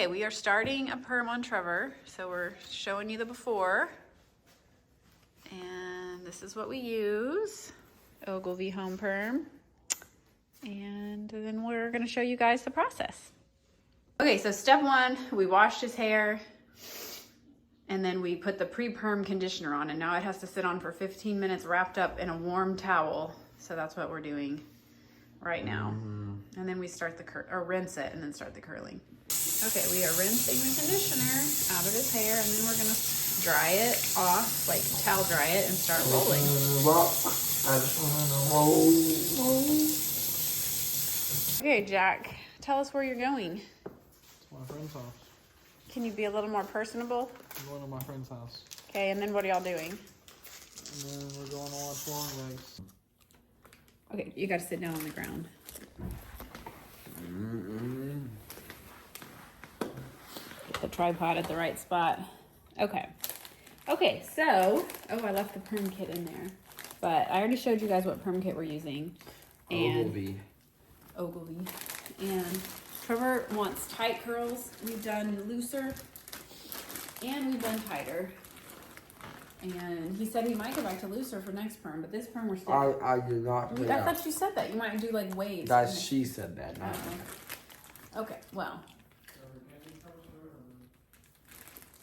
Okay, we are starting a perm on Trevor. So we're showing you the before. And this is what we use. Ogilvy Home Perm. And then we're gonna show you guys the process. Okay, so step one, we washed his hair. And then we put the pre-perm conditioner on, and now it has to sit on for 15 minutes wrapped up in a warm towel. So that's what we're doing right now. And then we start the rinse it and then start the curling. Okay, we are rinsing the conditioner out of his hair, and then we're gonna dry it off, like towel dry it, and start rolling. I just wanna roll. Okay, Jack, tell us where you're going. It's my friend's house. Can you be a little more personable? I'm going to my friend's house. Okay, and then what are y'all doing? And then we're going to watch long legs. Okay, you gotta sit down on the ground. Get the tripod at the right spot. Okay. Okay, so, oh, I left the perm kit in there. But I already showed you guys what perm kit we're using. And Ogilvy. And Trevor wants tight curls. We've done looser and we've done tighter. And he said he might go back to looser for next perm, but this perm we're still. I did not. I thought you said that. You might do like waves. She said that. Not Okay, well.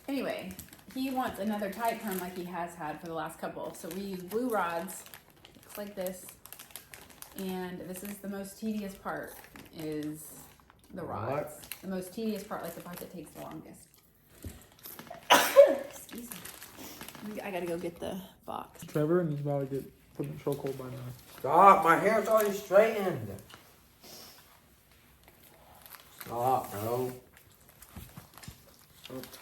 Anyway, he wants another tight perm like he has had for the last couple. So we use blue rods. Looks like this. And this is the most tedious part, is the rods. What? The most tedious part, like the part that takes the longest. Excuse me. I gotta go get the box. Trevor, and he's about to get put in chokehold by now. Stop! My hair's already straightened. Stop, bro.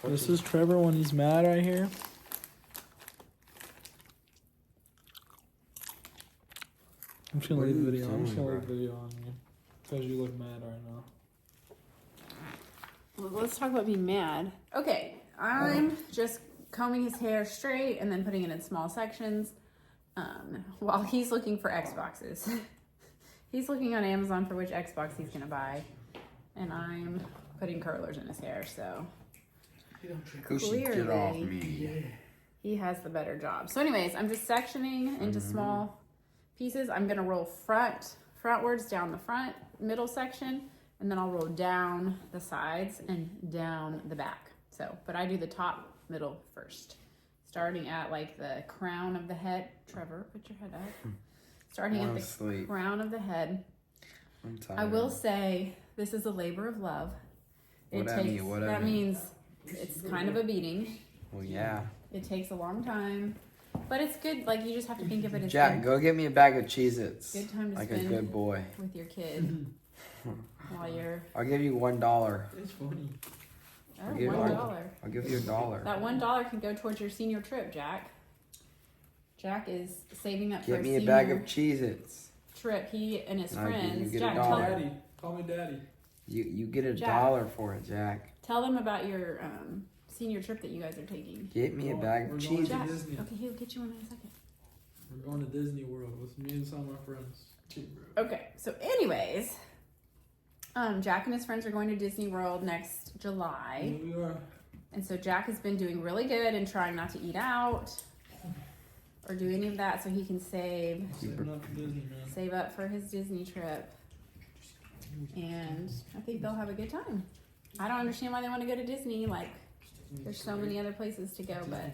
This is Trevor when he's mad right here. I'm just gonna leave the video. I'm just gonna leave the video on you because you look mad right now. Well, let's talk about being mad. Okay, I'm just combing his hair straight and then putting it in small sections while he's looking for Xboxes. He's looking on Amazon for which Xbox he's gonna buy, and I'm putting curlers in his hair, so Get off me. He has the better job. So anyways, I'm just sectioning into small pieces. I'm gonna roll frontwards down the front middle section, and then I'll roll down the sides and down the back. So, but I do the top, middle first, starting at like the crown of the head. Trevor, put your head up. Starting at the crown of the head. I'm tired. I will say this is a labor of love. That means it's kind of a beating. Well, yeah. It takes a long time, but it's good. Like, you just have to think of it as Jack, go get me a bag of Cheez-Its. good time to like spend a good boy with your kid while you're. I'll give you $1. It's funny. Oh, $1. I'll give you $1. That $1 can go towards your senior trip, Jack. Jack is saving up for Get a me a senior bag of Cheez-Its. trip. He and his No, you friends. get Jack, $1. tell Daddy, call me Daddy. You get a Jack. $1 for it, Jack. Tell them about your senior trip that you guys are taking. Get me a bag of We're going to Jack, Cheez-Its. Disney. okay, he'll get you one in a second. We're going to Disney World with me and some of my friends. Okay, so anyways, Jack and his friends are going to Disney World next July. Here we are. And so Jack has been doing really good and trying not to eat out or do any of that so he can save Saving up for Disney, man. save up for his Disney trip. And I think they'll have a good time. I don't understand why they want to go to Disney. Like, there's so many other places to go, but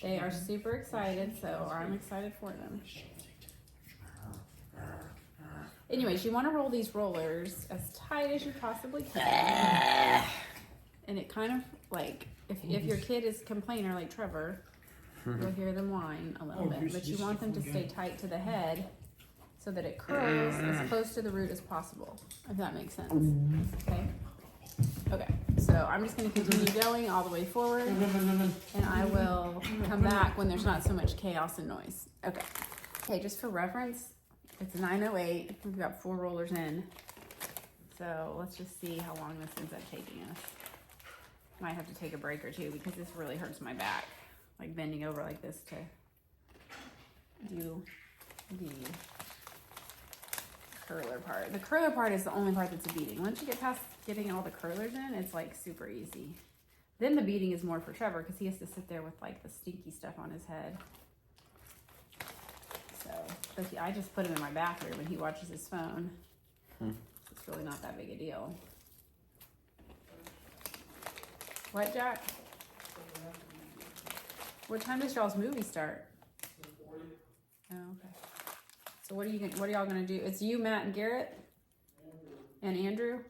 they are super excited, so I'm excited for them. Anyways, you want to roll these rollers as tight as you possibly can. And it kind of, like, if your kid is a complainer like Trevor, you'll hear them whine a little bit. But you want them to stay tight to the head so that it curls as close to the root as possible, if that makes sense. Okay? Okay, so I'm just going to continue going all the way forward, and I will come back when there's not so much chaos and noise. Okay. Okay, just for reference, it's 9:08. We've got 4 rollers in. So let's just see how long this ends up taking us. Might have to take a break or two because this really hurts my back. Like bending over like this to do the curler part. The curler part is the only part that's a beating. Once you get past getting all the curlers in, it's like super easy. Then the beating is more for Trevor because he has to sit there with like the stinky stuff on his head. So, but I just put him in my bathroom and he watches his phone. It's really not that big a deal. What, Jack? What time does y'all's movie start? Oh, okay. So what are y'all gonna do? It's you, Matt, and Garrett, and Andrew.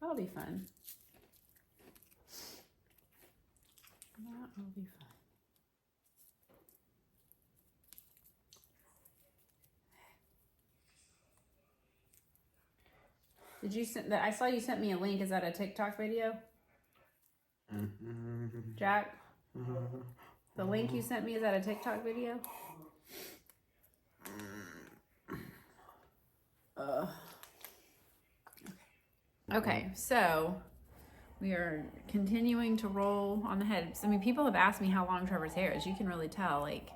That'll be fun. That will be fun. Did you send that? I saw you sent me a link. Is that a TikTok video? Jack? The link you sent me, is that a TikTok video? Okay, so we are continuing to roll on the head. I mean, people have asked me how long Trevor's hair is. You can really tell, like,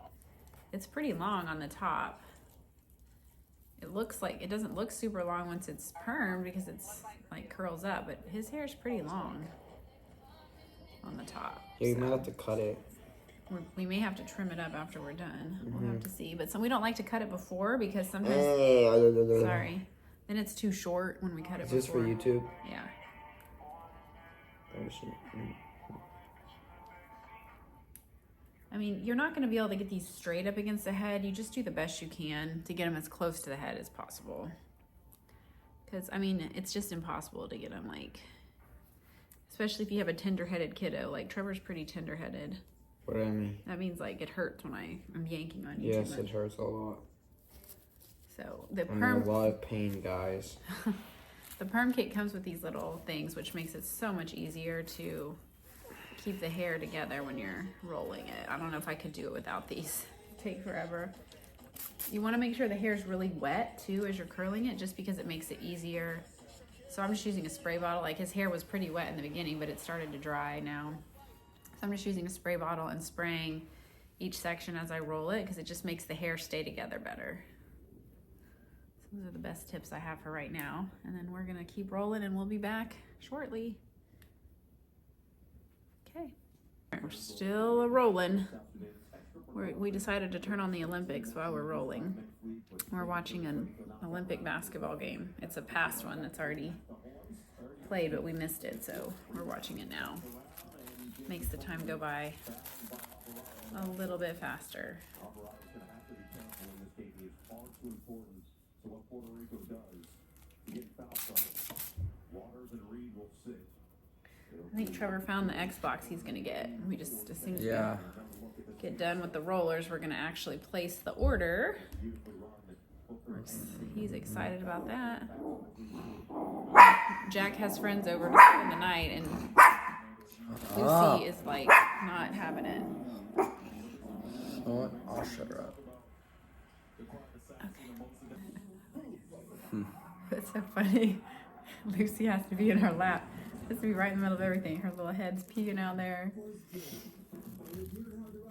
it's pretty long on the top. It looks like, it doesn't look super long once it's permed because it's like curls up, but his hair is pretty long on the top. Yeah, you might have to cut it. We may have to trim it up after we're done. We'll have to see. But we don't like to cut it before because sometimes, sorry, then it's too short when we cut it before. Is this for YouTube? Yeah. I mean, you're not going to be able to get these straight up against the head. You just do the best you can to get them as close to the head as possible. Because, I mean, it's just impossible to get them, like, especially if you have a tender-headed kiddo. Like, Trevor's pretty tender-headed. What do I mean? That means, like, it hurts when I'm yanking on you. Yes, it hurts a lot. So, the I'm perm... in a lot of pain, guys. The perm kit comes with these little things, which makes it so much easier to keep the hair together when you're rolling it. I don't know if I could do it without these. It'd take forever. You want to make sure the hair is really wet too as you're curling it, just because it makes it easier. So I'm just using a spray bottle. Like, his hair was pretty wet in the beginning, but it started to dry now. So I'm just using a spray bottle and spraying each section as I roll it because it just makes the hair stay together better. So those are the best tips I have for right now. And then we're gonna keep rolling and we'll be back shortly. Okay, we're still rolling. We decided to turn on the Olympics while we're rolling. We're watching an Olympic basketball game. It's a past one that's already played, but we missed it, so we're watching it now. Makes the time go by a little bit faster. I think Trevor found the Xbox he's gonna get. We just, as soon as we get done with the rollers, we're gonna actually place the order. He's excited about that. Jack has friends over to spend the night, and Lucy is like not having it. Oh, I'll shut her up. Okay. That's so funny. Lucy has to be in her lap. Has to be right in the middle of everything. Her little head's peeking out there.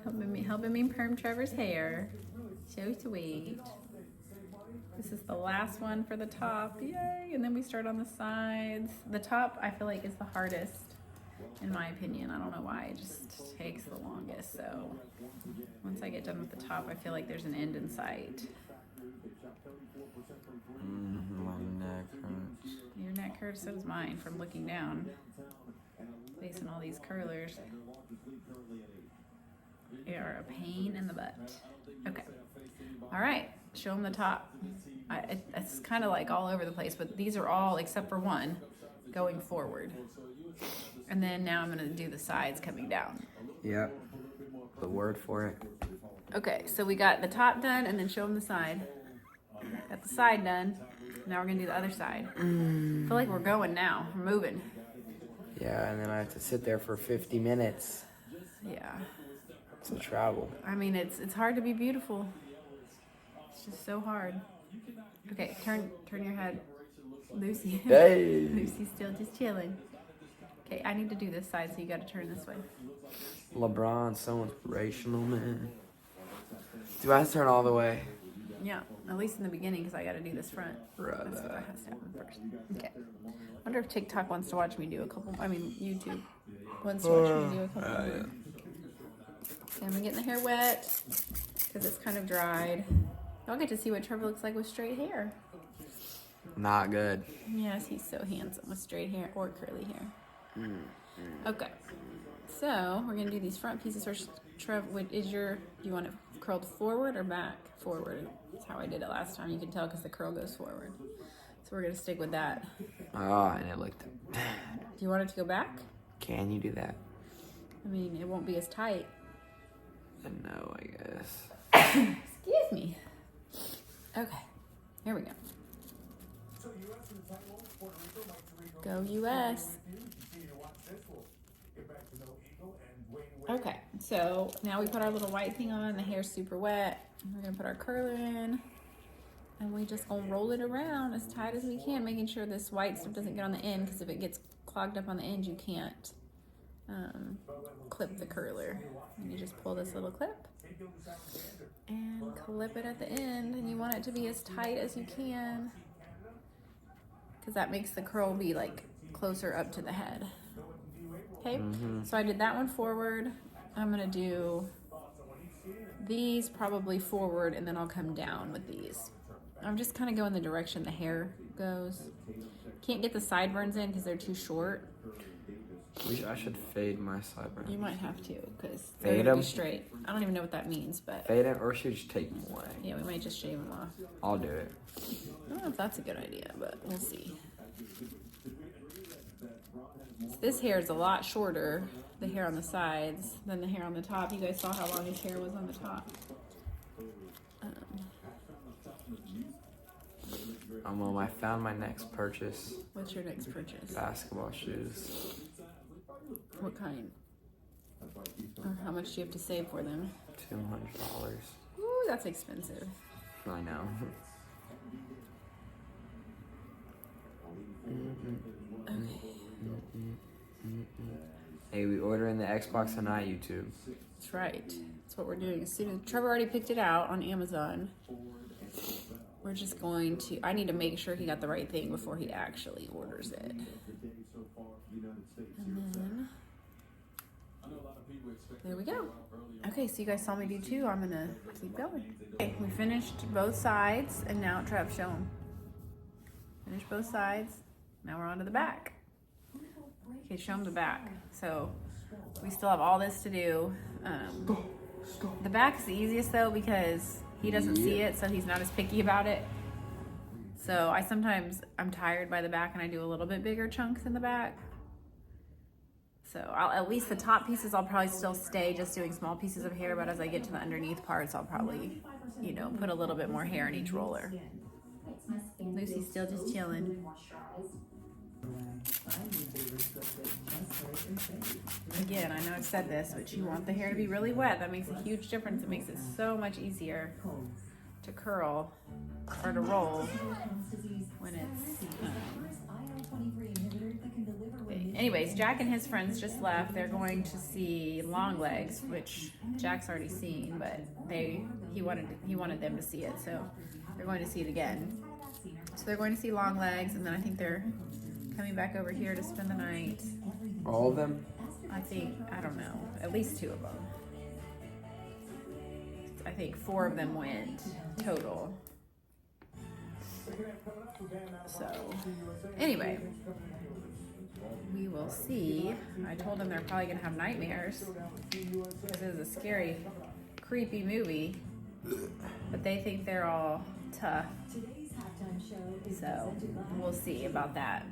Helping me perm Trevor's hair. So sweet. This is the last one for the top. Yay! And then we start on the sides. The top, I feel like, is the hardest, in my opinion. I don't know why. It just takes the longest. So once I get done with the top, I feel like there's an end in sight. My neck hurts. Your neck hurts, so does mine from looking down. Placing all these curlers. They are a pain in the butt. Okay. All right. Show them the top. It's kind of like all over the place, but these are all, except for one, going forward. And then now I'm going to do the sides coming down. Yep. The word for it. Okay, so we got the top done, and then show them the side. Got the side done. Now we're going to do the other side. I feel like we're going now. We're moving. Yeah, and then I have to sit there for 50 minutes. Yeah. It's a travel. I mean, it's hard to be beautiful. It's just so hard. Okay, turn your head. Lucy. Hey! Lucy's still just chilling. Okay, I need to do this side, so you got to turn this way. LeBron's so inspirational, man. Do I turn all the way? Yeah, at least in the beginning, because I got to do this front. Right. That's what has to happen first. Okay. I wonder if TikTok wants to watch me do a couple. I mean, YouTube wants to watch me do a couple more. Yeah. Okay, I'm getting the hair wet because it's kind of dried. Y'all get to see what Trevor looks like with straight hair. Not good. Yes, he's so handsome with straight hair or curly hair. Okay, so we're gonna do these front pieces first. Trev, do you want it curled forward or back? Forward. That's how I did it last time. You can tell because the curl goes forward. So we're gonna stick with that. Oh, and it looked bad. Do you want it to go back? Can you do that? I mean, it won't be as tight. No, I guess. Excuse me. Okay, here we go. Go US. Okay, so now we put our little white thing on. The hair's super wet. We're gonna put our curler in, and we just gonna roll it around as tight as we can, making sure this white stuff doesn't get on the end. Because if it gets clogged up on the end, you can't clip the curler. And you just pull this little clip and clip it at the end, and you want it to be as tight as you can, because that makes the curl be like closer up to the head. Okay, so I did that one forward. I'm gonna do these probably forward, and then I'll come down with these. I'm just kind of going the direction the hair goes. Can't get the sideburns in because they're too short. I should fade my sideburns. You might have to, because they're Fade gonna be them? straight. I don't even know what that means, but Fade them, or should we just take them away? yeah, we might just shave them off. I'll do it. I don't know if that's a good idea, but we'll see. This hair is a lot shorter, the hair on the sides, than the hair on the top. You guys saw how long his hair was on the top. Well, I found my next purchase. What's your next purchase? Basketball shoes. What kind? Or how much do you have to save for them? $200. Ooh, that's expensive. I know. Okay. Hey, we ordering the Xbox tonight, YouTube. That's right. That's what we're doing. As soon as Trevor already picked it out on Amazon, we're just going to. I need to make sure he got the right thing before he actually orders it. And then there we go. Okay, so you guys saw me do two. I'm gonna keep going. Okay, we finished both sides, and now Trev, show them. Finished both sides. Now we're on to the back. Okay, show them the back. So we still have all this to do. The back is the easiest though because he doesn't see it, so he's not as picky about it. So I'm tired by the back, and I do a little bit bigger chunks in the back. So at least the top pieces I'll probably still stay just doing small pieces of hair, but as I get to the underneath parts, I'll probably, put a little bit more hair in each roller. Lucy's still just chilling. Again, I know I've said this, but you want the hair to be really wet. That makes a huge difference. It makes it so much easier to curl or to roll when it's... Anyways, Jack and his friends just left. They're going to see Long Legs, which Jack's already seen, but he wanted them to see it, so they're going to see it again. So they're going to see Long Legs, and then I think they're coming back over here to spend the night. All of them? I don't know, at least two of them. I think 4 of them went total. So, anyway, we will see. I told them they're probably going to have nightmares because it was a scary, creepy movie, but they think they're all tough. So, we'll see about that.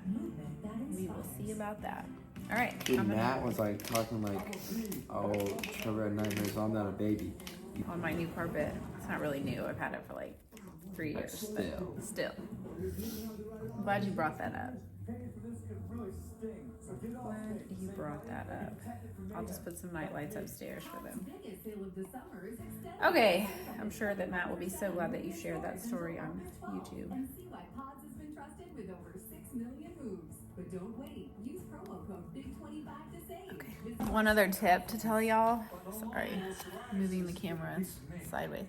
We will see about that. All right. Dude, Matt was like talking like, oh, Trevor had nightmares. I'm not a baby. On my new carpet. It's not really new. I've had it for like 3 years. Still. I'm glad you brought that up. Glad you brought that up. I'll just put some night lights upstairs for them. Okay. I'm sure that Matt will be so glad that you shared that story on YouTube. Okay. one other tip to tell y'all. Sorry, moving the camera sideways.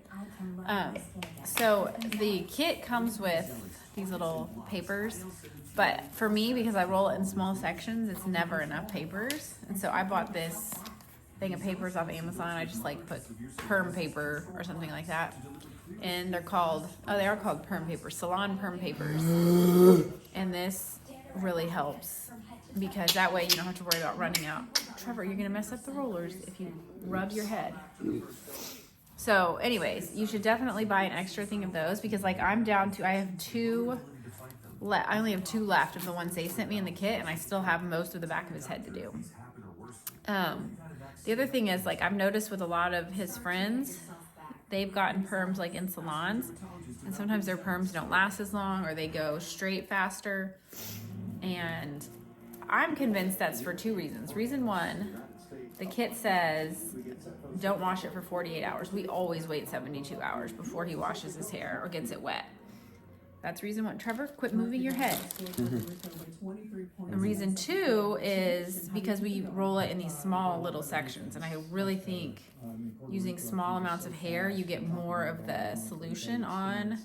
So the kit comes with these little papers, but for me, because I roll it in small sections, it's never enough papers. And so I bought this thing of papers off Amazon. I just like put perm paper or something like that. And they're called, they are called perm papers, salon perm papers. And this really helps because that way you don't have to worry about running out. Trevor, you're gonna mess up the rollers if you rub your head. So anyways, you should definitely buy an extra thing of those because like I'm down to, I have two I only have 2 left of the ones they sent me in the kit, and I still have most of the back of his head to do. The other thing is, like, I've noticed with a lot of his friends, they've gotten perms like in salons, and sometimes their perms don't last as long or they go straight faster. And I'm convinced that's for 2 reasons. Reason 1, the kit says don't wash it for 48 hours. We always wait 72 hours before he washes his hair or gets it wet. That's reason 1. Trevor, quit moving your head. And reason 2 is because we roll it in these small little sections. And I really think using small amounts of hair, you get more of the solution on.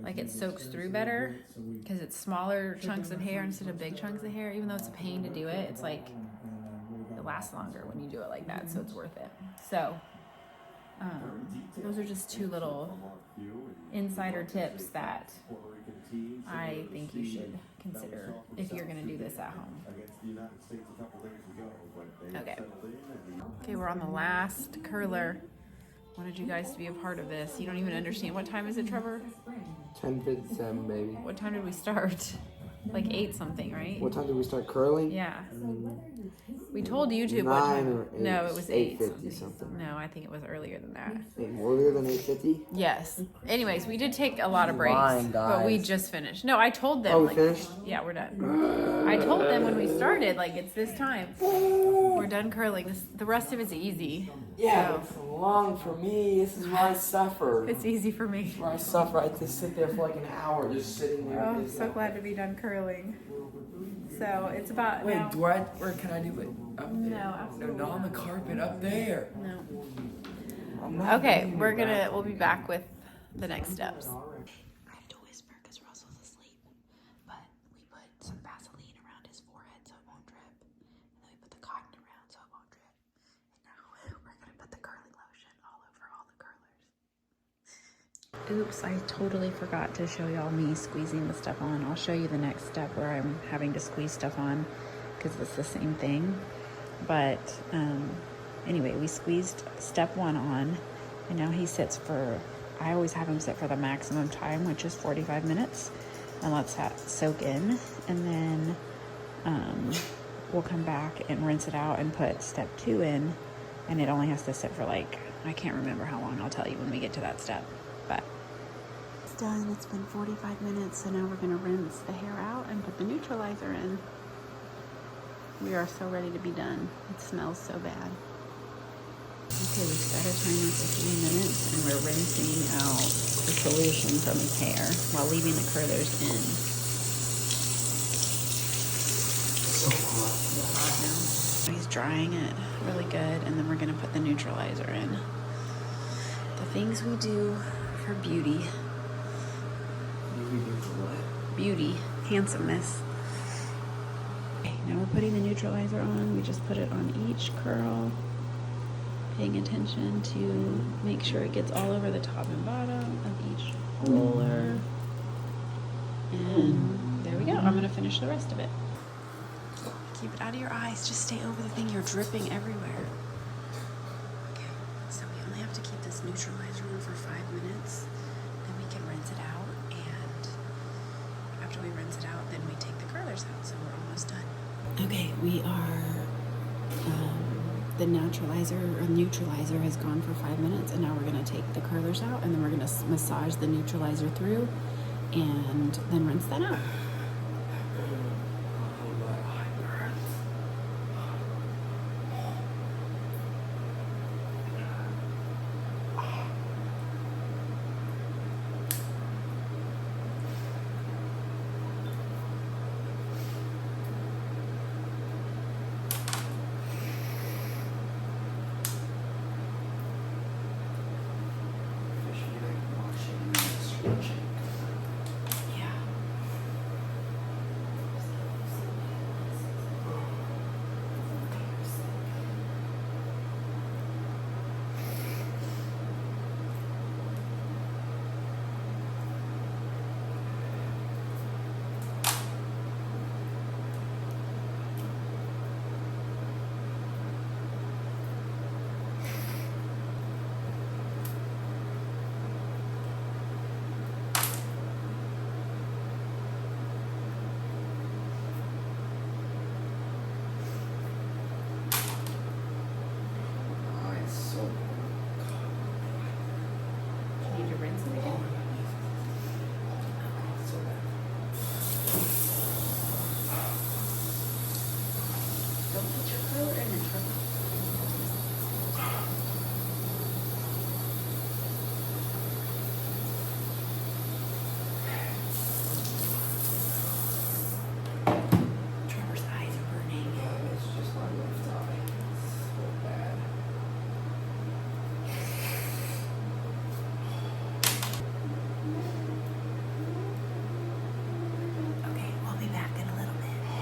Like it soaks through better because it's smaller chunks of hair instead of big chunks of hair. Even though it's a pain to do it, it's like it lasts longer when you do it like that. So it's worth it. So those are just 2 little insider tips that I think you should consider if you're going to do this at home. Okay, we're on the last curler. Wanted you guys to be a part of this. You don't even understand. What time is it, Trevor? 10:57, baby. What time did we start? Like 8 something, right? What time did we start curling? Yeah. We told YouTube 9 what time. or 8. No, it was 8 8:50 something. No, I think it was earlier than that. Earlier than 8:50? Yes. Anyways, we did take a lot of breaks, Lying, but we guys. just finished. No, I told them. Oh, we like, finished? Yeah, we're done. I told them when we started, like, it's this time. We're done curling. The rest of it's easy. Yeah, So, but it's long for me. This is where I suffer. it's easy for me. Where I suffer. I have to sit there for like an hour just sitting there. Oh, I'm so glad to be done curling. So it's about Wait, now. do I, or can I do it up there? No, absolutely No, not on the carpet up there. No. I'm not Okay, doing we'll be back with the next steps. I have to whisper because Russell's asleep, but we put some Vaseline around his forehead so it won't drip, and then we put the cotton around so it won't drip, and now we're gonna put the curling lotion all over all the curlers. Oops, I totally forgot to show y'all me squeezing the stuff on. I'll show you the next step where I'm having to squeeze stuff on because it's the same thing. But anyway, we squeezed step 1 on, and now he sits for, I always have him sit for the maximum time, which is 45 minutes, and lets that soak in. And then we'll come back and rinse it out and put step 2 in, and it only has to sit for like, I can't remember how long. I'll tell you when we get to that step. But it's done. It's been 45 minutes, so now we're going to rinse the hair out and put the neutralizer in. We are so ready to be done. It smells so bad. Okay, we've set a timer for 3 minutes, and we're rinsing out the solution from his hair while leaving the curlers in. So hot. Hot now. He's drying it really good, and then we're going to put the neutralizer in. The things we do for beauty. Beauty, handsomeness. Okay, now we're putting the neutralizer on. We just put it on each curl, paying attention to make sure it gets all over the top and bottom of each roller. And there we go. I'm going to finish the rest of it. Keep it out of your eyes. Just stay over the thing. You're dripping everywhere. Okay, so we only have to keep this neutralizer on for 5 minutes. Then we can rinse it out. And after we rinse it out, then we take the curlers out. So we're almost done. Okay, we are, the neutralizer has gone for 5 minutes, and now we're going to take the curlers out, and then we're going to massage the neutralizer through and then rinse that out.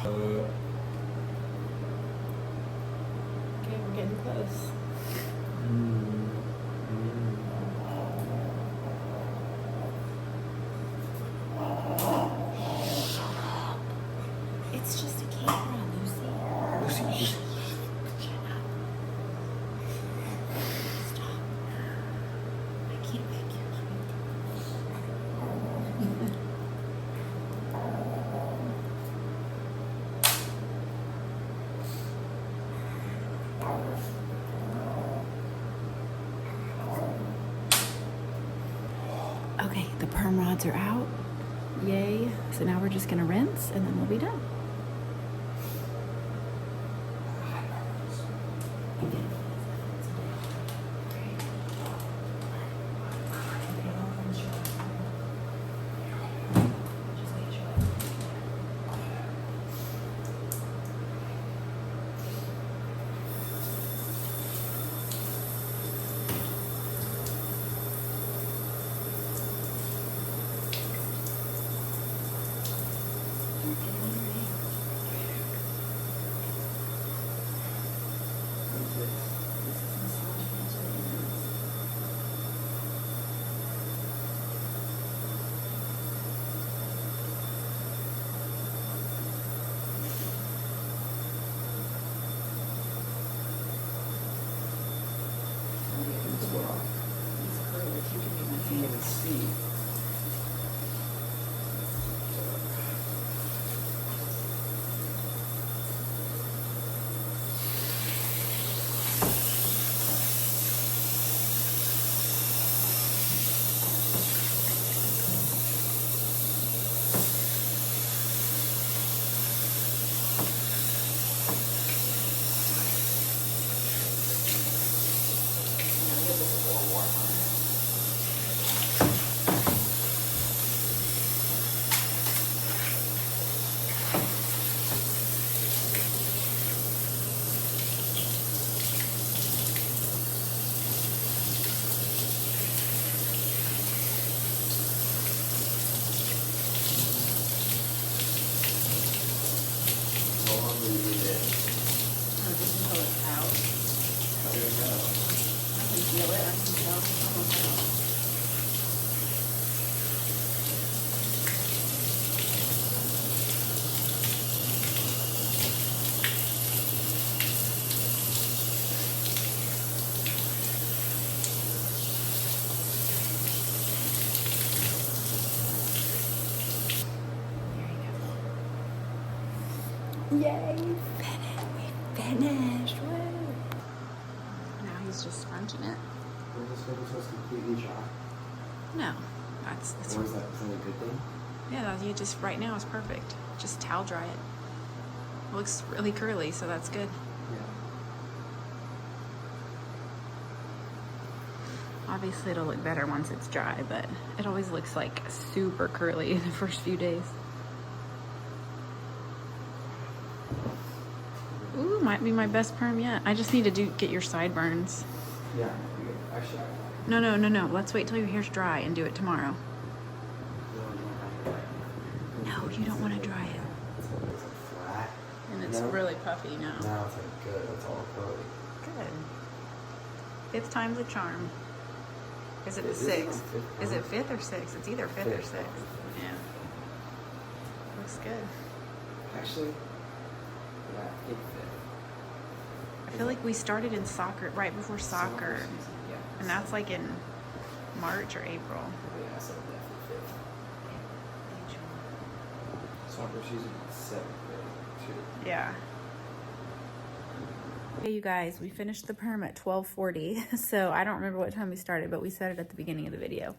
Okay, we're getting close. It's just a camera, Lucy. Lucy, Shut up. Stop. I can't make you. Okay, the perm rods are out. Yay. So now we're just gonna rinse and then we'll be done. Yay, we finished. Woo. Now he's just scrunching it. We're just going to completely dry. No, that's Or is that a good thing? yeah. You just right now is perfect. Just towel dry it. It looks really curly, so that's good. Yeah. Obviously, it'll look better once it's dry, but it always looks like super curly the first few days. Ooh, might be my best perm yet. I just need to get your sideburns. Yeah. Actually, No. Let's wait till your hair's dry and do it tomorrow. No, you don't want to dry it. It's flat. And it's really puffy now. Now it's like good. It's all curly. Good. Fifth time's a charm. Is it the Is it sixth? the fifth Is it one? fifth or sixth? It's either fifth or Fifth. sixth. Yeah. Looks good. Actually, yeah, I think I feel like we started in soccer right before soccer, Yeah. and that's like in March or April. Yeah, so definitely fifth. Soccer season is 7th grade too. Yeah. Hey, you guys, we finished the perm at 12:40, so I don't remember what time we started, but we said it at the beginning of the video.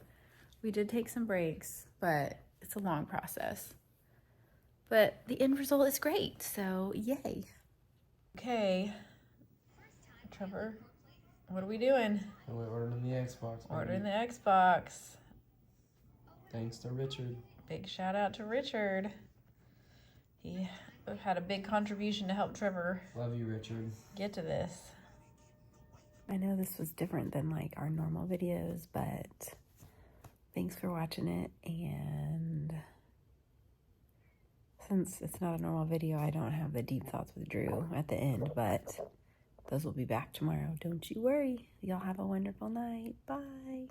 We did take some breaks, but it's a long process. But the end result is great, so yay. Okay, Trevor, what are we doing? And we're ordering the Xbox. Ordering the Xbox. Thanks to Richard. Big shout out to Richard. He had a big contribution to help Trevor Love you, Richard. get to this. I know this was different than like our normal videos, but thanks for watching it, and since it's not a normal video, I don't have the deep thoughts with Drew at the end, but those will be back tomorrow. Don't you worry. Y'all have a wonderful night. Bye.